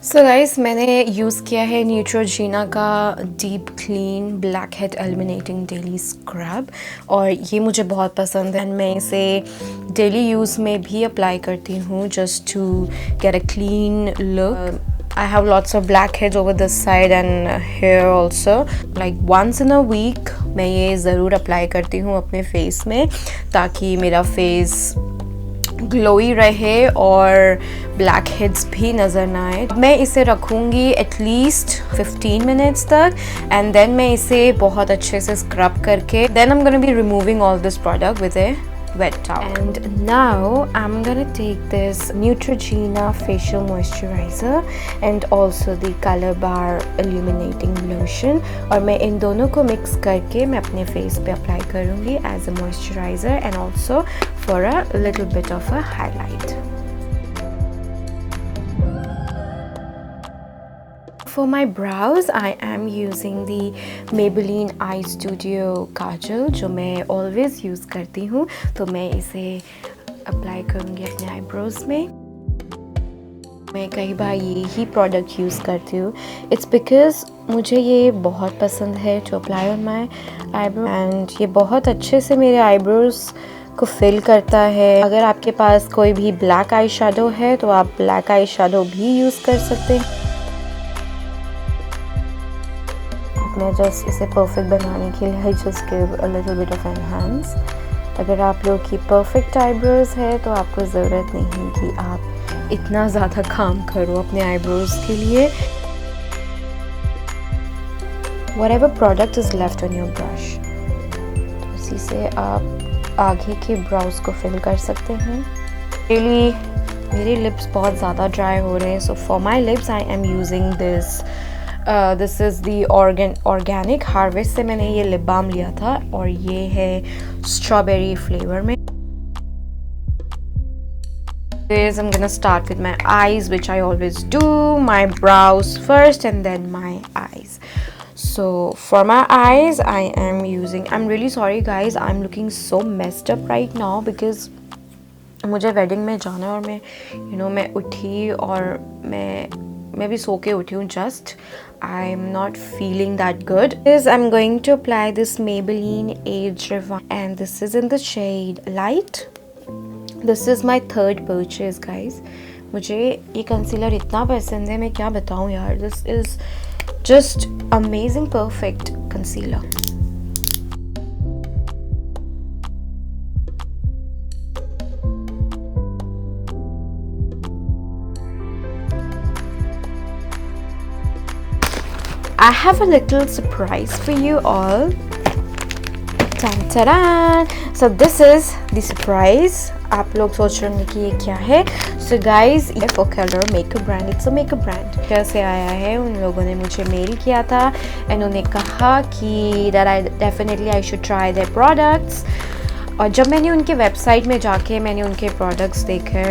So guys, मैंने use किया है न्यूट्रोजीना का deep clean blackhead illuminating daily scrub और ये मुझे बहुत पसंद है। मैं इसे डेली यूज़ में भी अप्लाई करती हूँ just to get a clean look. I have lots of blackheads over this side and here also. Like once in a week मैं ये ज़रूर अप्लाई करती हूँ अपने फेस में ताकि मेरा फेस ग्लोई रहे और ब्लैक हेड्स भी नज़र ना आए। मैं इसे रखूँगी एटलीस्ट 15 मिनट्स तक एंड देन मैं इसे बहुत अच्छे से स्क्रब करके then I am gonna be removing all this product with a wet towel. And now I'm gonna take this Neutrogena facial moisturizer and also the Colorbar illuminating lotion और मैं इन दोनों को मिक्स करके मैं अपने फेस पे apply करूँगी as a moisturizer and also for a little bit of a highlight. For my brows, I am using the Maybelline Eyestudio Kajal जो मैं always use करती हूँ, तो मैं इसे अप्लाई करूँगी अपने आईब्रोज में। मैं कई बार यही प्रोडक्ट यूज़ करती हूँ। इट्स बिकॉज मुझे ये बहुत पसंद है to apply on my eyebrow and ये बहुत अच्छे से मेरे आईब्रोज को फिल करता है। अगर आपके पास कोई भी ब्लैक आई शेडो है तो आप ब्लैक आई शेडो भी यूज़ कर सकते हैं। मैं जस्ट इसे परफेक्ट बनाने के लिए just give a little bit of enhance. अगर आप लोग की परफेक्ट आईब्रोज है तो आपको ज़रूरत नहीं कि आप इतना ज़्यादा काम करो अपने आईब्रोज के लिए। Whatever product is left on your brush, तो इसी से आप आगे के ब्राउज को फिल कर सकते हैं। मेरे लिप्स बहुत ज़्यादा ड्राई हो रहे हैं, so for my lips I am using this is the organic harvest से मैंने ये लिप बाम लिया था और ये है स्ट्रॉबेरी फ्लेवर में। I'm gonna start with my eyes, which I always do, my brows first and then my eyes. So for my eyes I am using, I'm really sorry guys, I'm looking so messed up right now because मुझे wedding में जाना है और मैं मैं उठी और मैं भी सो के उठी हूँ just. I am not feeling that good. I am going to apply this Maybelline Age Revive and this is in the shade Light. This is my third purchase guys. मुझे ये कंसीलर इतना पसंद है, मैं क्या बताऊँ यार। This is just amazing perfect concealer. I have a little surprise for you all. Tan-ta-dan! So this is the surprise. आप लोग सोच रहे होंगे कि ये क्या है। So guys, ये Focallure makeup brand. It's a makeup brand. कैसे आया है, उन लोगों ने मुझे मेल किया था and उन्होंने कहा कि that I definitely I should try their products. और जब मैंने उनके वेबसाइट में जाके मैंने उनके प्रोडक्ट्स देखे,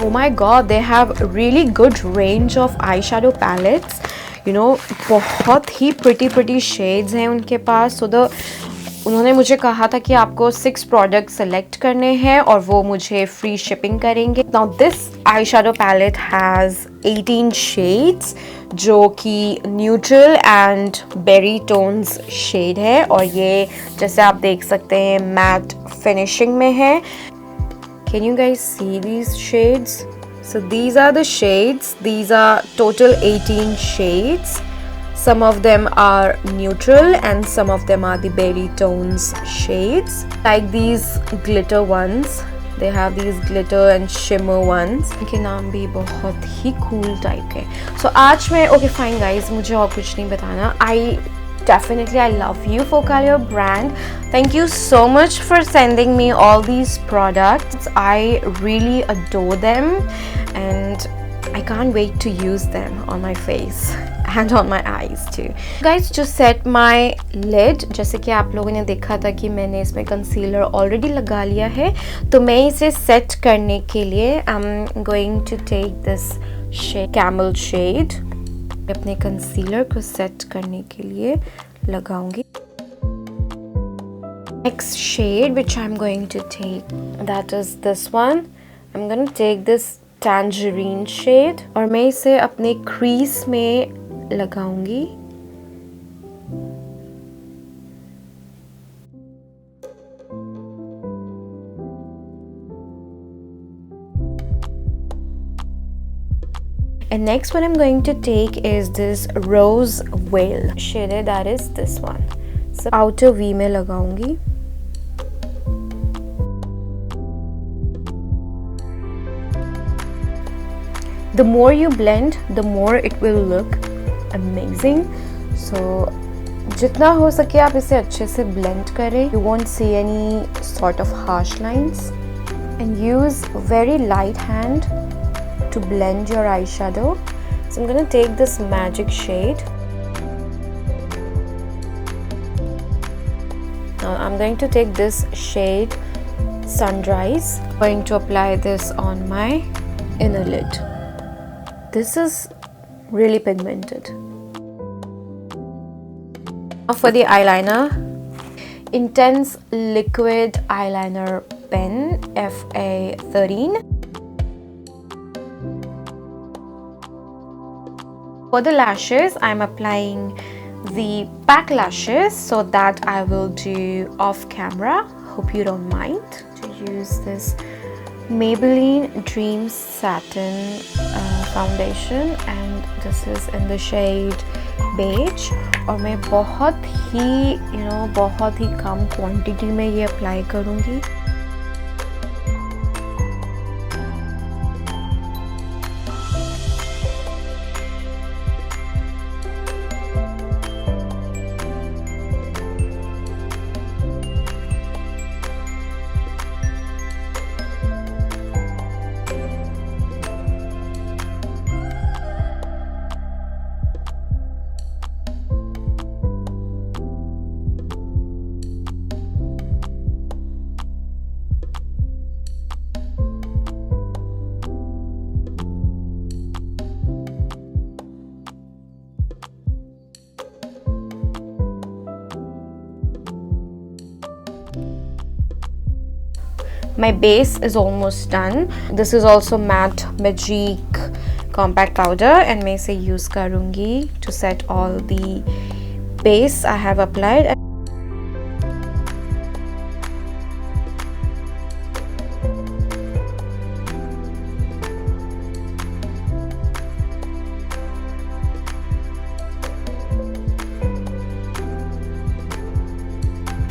oh my god, they have really good range of eyeshadow palettes. बहुत ही प्रिटी शेड्स हैं उनके पास। उन्होंने मुझे कहा था कि आपको 6 प्रोडक्ट सेलेक्ट करने हैं और वो मुझे फ्री शिपिंग करेंगे। Now this eye shadow palette has 18 shades जो कि neutral and berry tones shade है और ये जैसे आप देख सकते हैं मैट फिनिशिंग में है। Can you guys see these shades? So these are the shades. These are total 18 shades. Some of them are neutral and some of them are the berry tones shades. Like these glitter ones. They have these glitter and shimmer ones. इनके नाम भी बहुत ही cool type के। So आज मैं okay fine guys, मुझे और कुछ नहीं बताना। Definitely I love you Focallure brand. Thank you so much for sending me all these products. I really adore them and I can't wait to use them on my face and on my eyes too. Guys, to set my lid, जैसे कि आप लोगों ने देखा था कि मैंने इसमें कंसीलर ऑलरेडी लगा लिया है, तो मैं इसे सेट करने के लिए I'm going to take this shade, Camel shade. अपने कंसीलर को सेट करने के लिए लगाऊंगी। Next shade which I'm going to take, that is this one. I'm going to take this tangerine shade और मैं इसे अपने क्रीज में लगाऊंगी। And next one I'm going to take is this Rose Veil shaded, that is this one. So outer V में लगाऊंगी। The more you blend, the more it will look amazing. So जितना हो सके आप इसे अच्छे से blend करें. You won't see any sort of harsh lines. And use very light hand to blend your eyeshadow. So I'm going to take this magic shade. Now I'm going to take this shade Sunrise. I'm going to apply this on my inner lid. This is really pigmented. Now for the eyeliner, Intense Liquid Eyeliner Pen FA13. For the lashes, I'm applying the PAC Lashes, so that I will do off camera. Hope you don't mind. To use this Maybelline Dreams Satin foundation, and this is in the shade Beige. और मैं बहुत ही कम quantity में ये apply करूँगी. My base is almost done. This is also matte magique compact powder, and मैं इसे use करूँगी to set all the base I have applied.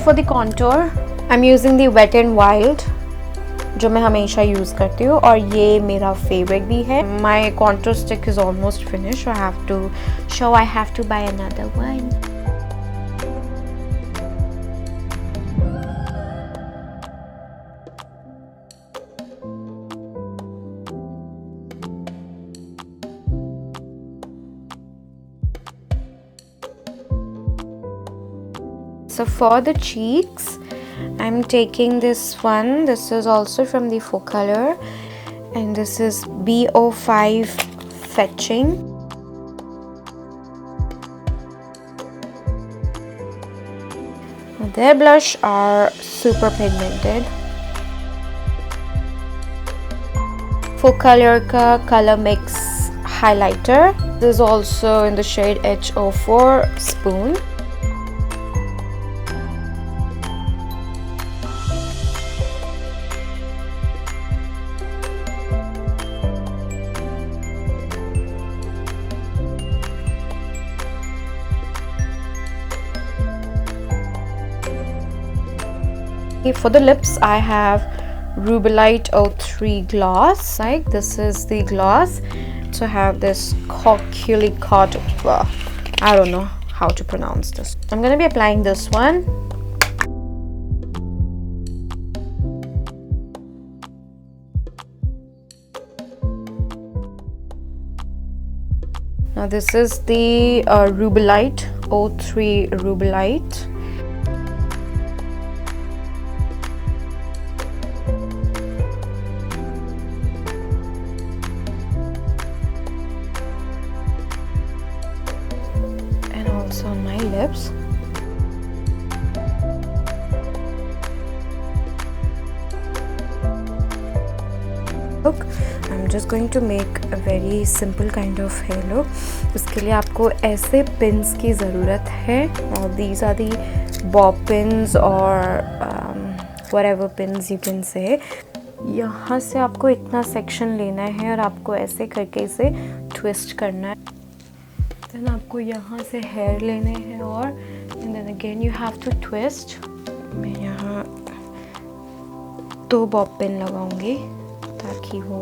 For the contour, I'm using the Wet n Wild, जो मैं हमेशा use करती हूँ, और ये मेरा फेवरेट भी है. My contour stick is almost finished. I have to buy another one. So for the cheeks, I'm taking this one. This is also from the Focallure, and this is BO5 Fetching. Their blush are super pigmented. Focallure ka Color Mix Highlighter. This is also in the shade H04 Spoon. For the lips, I have Rubellite 03 gloss. Like, this is the gloss. So I have this Coquelicot. I don't know how to pronounce this. I'm gonna be applying this one. Now this is the Rubellite 03 Rubellite. On my lips. Look, I'm just going to make a very simple kind of hair look. उसके लिए आपको ऐसे pins की ज़रूरत है, और these are the bob pins और whatever pins you can say. यहाँ से आपको इतना सेक्शन लेना है और आपको ऐसे करके इसे ट्विस्ट करना है। देन आपको यहाँ से हेयर लेने हैं और and then again you have to twist. मैं यहाँ 2 बॉब पिन लगाऊंगी ताकि वो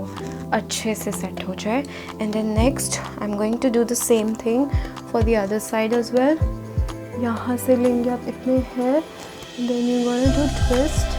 अच्छे से सेट हो जाए। And then next I am going to do the same thing for the other side as well. यहाँ से लेंगे आप इतने hair, then you going to twist